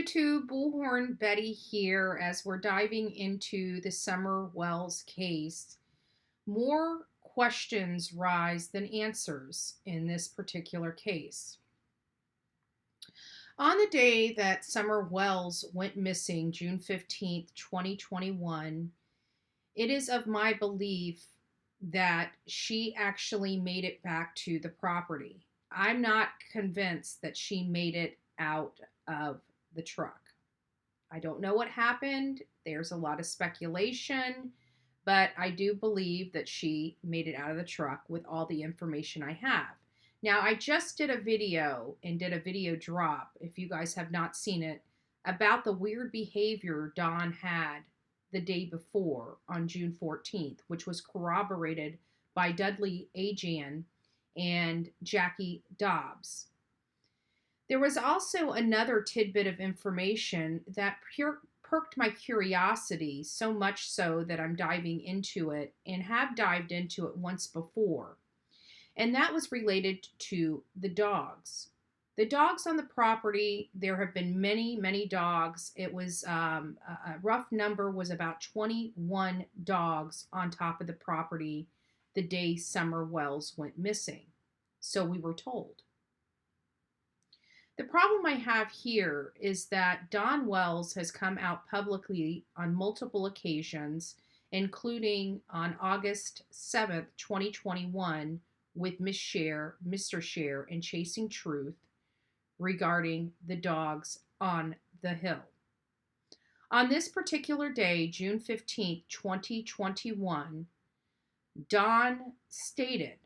YouTube, Bullhorn Betty here as we're diving into the SummerWells case. More questions rise than answers in this particular case. On the day that SummerWells went missing, June 15th, 2021, it is of my belief that she actually made it back to the property. I'm not convinced that she made it out of the truck. I don't know what happened. There's a lot of speculation, but I do believe that she made it out of the truck with all the information I have. Now, I just did a video and did a video drop, if you guys have not seen it, about the weird behavior Dawn had the day before on June 14th, which was corroborated by Dudley Ajan and Jackie Dobbs. There was also another tidbit of information that perked my curiosity, so much so that I'm diving into it and have dived into it once before. And that was related to the dogs. The dogs on the property, there have been many, many dogs. It was a rough number was about 21 dogs on top of the property the day SummerWells went missing. So we were told. The problem I have here is that Dawn Wells has come out publicly on multiple occasions, including on August 7th, 2021, with Miss Cher, Mr. Cher, and Chasing Truth regarding the dogs on the hill. On this particular day, June 15th, 2021, Dawn stated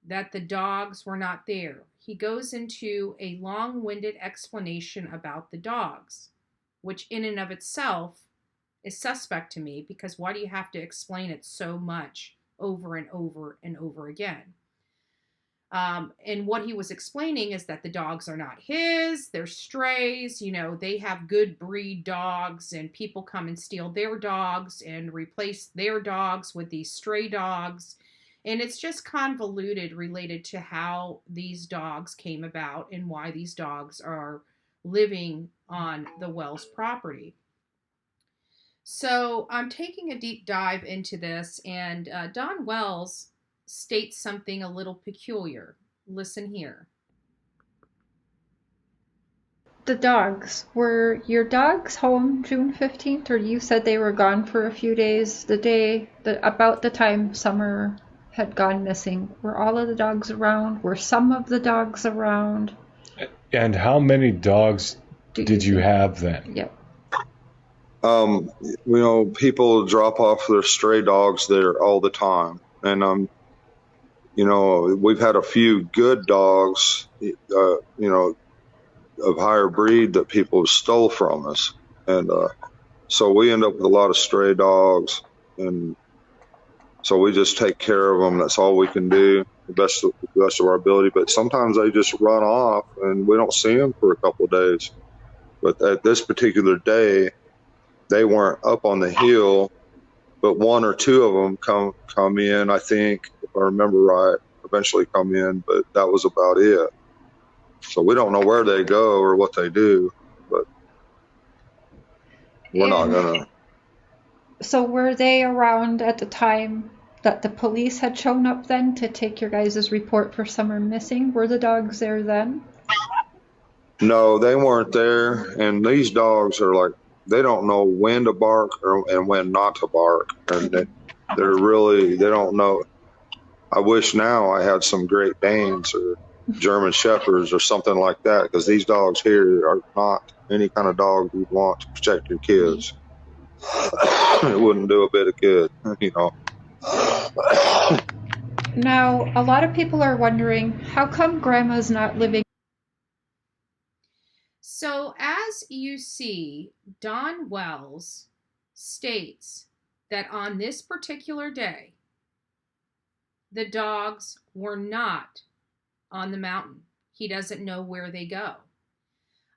that the dogs were not there. He goes into a long-winded explanation about the dogs, which in and of itself is suspect to me, because why do you have to explain it so much over and over and over again? And what he was explaining is that the dogs are not his, they're strays, they have good breed dogs and people come and steal their dogs and replace their dogs with these stray dogs. And it's just convoluted related to how these dogs came about and why these dogs are living on the Wells property. So I'm taking a deep dive into this, and Dawn Wells states something a little peculiar. Listen here. The dogs. Were your dogs home June 15th, or you said they were gone for a few days about the time Summer had gone missing? Were all of the dogs around? Were some of the dogs around? And how many dogs did you have then? Yep. People drop off their stray dogs there all the time. And, we've had a few good dogs, of higher breed that people stole from us. And so we end up with a lot of stray dogs. And so we just take care of them. That's all we can do, the best of our ability. But sometimes they just run off and we don't see them for a couple of days. But at this particular day, they weren't up on the hill, but one or two of them come in, I think, if I remember right, eventually come in, but that was about it. So we don't know where they go or what they do, but we're not going to. So were they around at the time that the police had shown up then to take your guys' report for Summer missing? Were the dogs there then? No, they weren't there. And these dogs are like, they don't know when to bark and when not to bark. And they don't know. I wish now I had some Great Danes or German Shepherds or something like that, because these dogs here are not any kind of dog you'd want to protect your kids. It wouldn't do a bit of good, Now, a lot of people are wondering, how come Grandma's not living? So as you see, Dawn Wells states that on this particular day, the dogs were not on the mountain. He doesn't know where they go.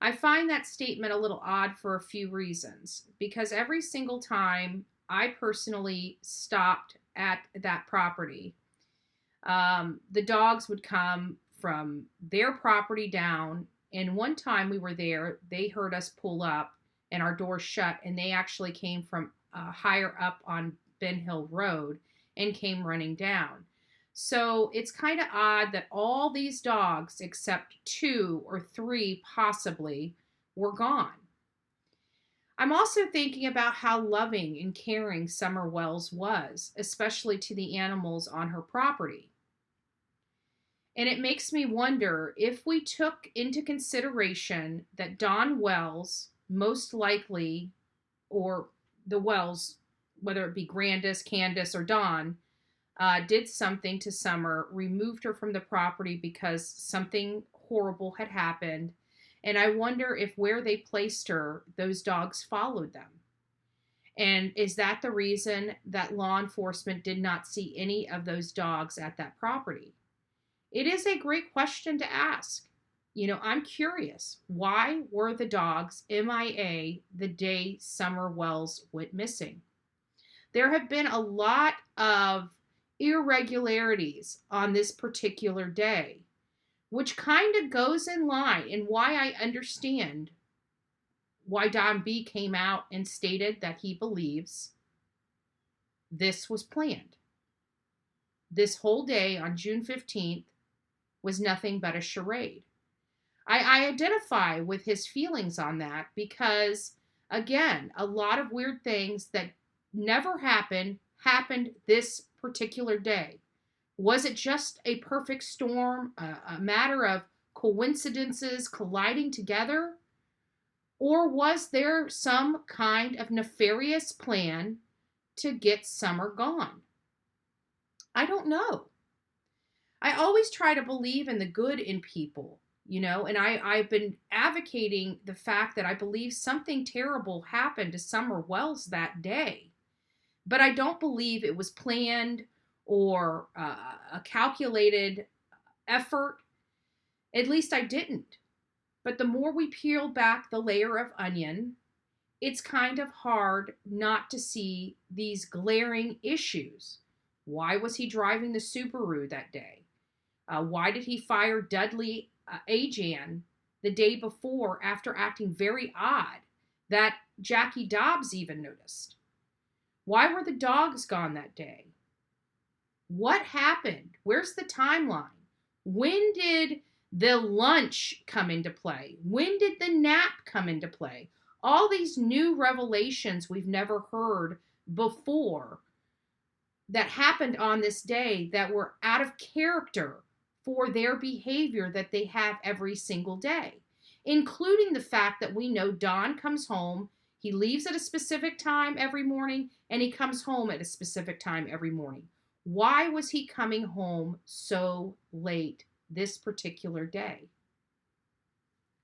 I find that statement a little odd for a few reasons, because every single time I personally stopped at that property, the dogs would come from their property down And one time we were there, they heard us pull up and our door shut, and they actually came from higher up on Ben Hill Road and came running down. So it's kind of odd that all these dogs, except 2 or 3 possibly, were gone. I'm also thinking about how loving and caring Summer Wells was, especially to the animals on her property. And it makes me wonder if we took into consideration that Don Wells, most likely, or the Wells, whether it be Grandis, Candus, or Don, did something to Summer, removed her from the property because something horrible had happened. And I wonder if where they placed her, those dogs followed them. And is that the reason that law enforcement did not see any of those dogs at that property? It is a great question to ask. You know, I'm curious. Why were the dogs MIA the day Summer Wells went missing? There have been a lot of irregularities on this particular day, which kind of goes in line, and why I understand why Don B came out and stated that he believes this was planned. This whole day on June 15th was nothing but a charade. I identify with his feelings on that because, again, a lot of weird things that never happened this particular day. Was it just a perfect storm, a matter of coincidences colliding together? Or was there some kind of nefarious plan to get Summer gone? I don't know. I always try to believe in the good in people, you know, and I've been advocating the fact that I believe something terrible happened to Summer Wells that day. But I don't believe it was planned or a calculated effort. At least I didn't. But the more we peel back the layer of onion, it's kind of hard not to see these glaring issues. Why was he driving the Subaru that day? Why did he fire Dudley Ajan the day before after acting very odd that Jackie Dobbs even noticed? Why were the dogs gone that day? What happened? Where's the timeline? When did the lunch come into play? When did the nap come into play? All these new revelations we've never heard before that happened on this day that were out of character for their behavior that they have every single day, including the fact that we know Don comes home, he leaves at a specific time every morning, and he comes home at a specific time every morning. Why was he coming home so late this particular day?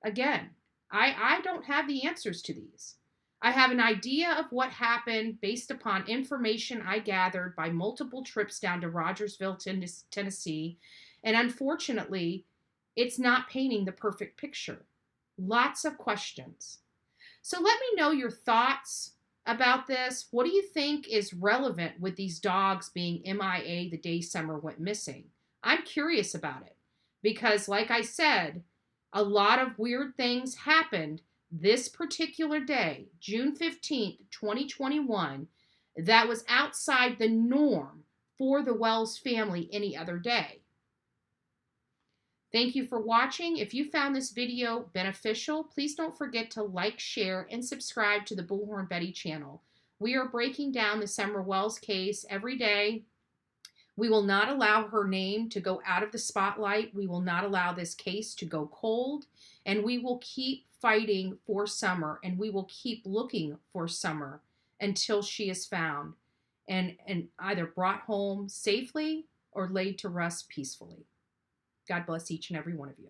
Again, I don't have the answers to these. I have an idea of what happened based upon information I gathered by multiple trips down to Rogersville, Tennessee, and unfortunately, it's not painting the perfect picture. Lots of questions. So let me know your thoughts about this. What do you think is relevant with these dogs being MIA the day Summer went missing? I'm curious about it because, like I said, a lot of weird things happened this particular day, June 15th, 2021, that was outside the norm for the Wells family any other day. Thank you for watching. If you found this video beneficial, please don't forget to like, share, and subscribe to the Bullhorn Betty channel. We are breaking down the Summer Wells case every day. We will not allow her name to go out of the spotlight. We will not allow this case to go cold. And we will keep fighting for Summer, and we will keep looking for Summer until she is found and either brought home safely or laid to rest peacefully. God bless each and every one of you.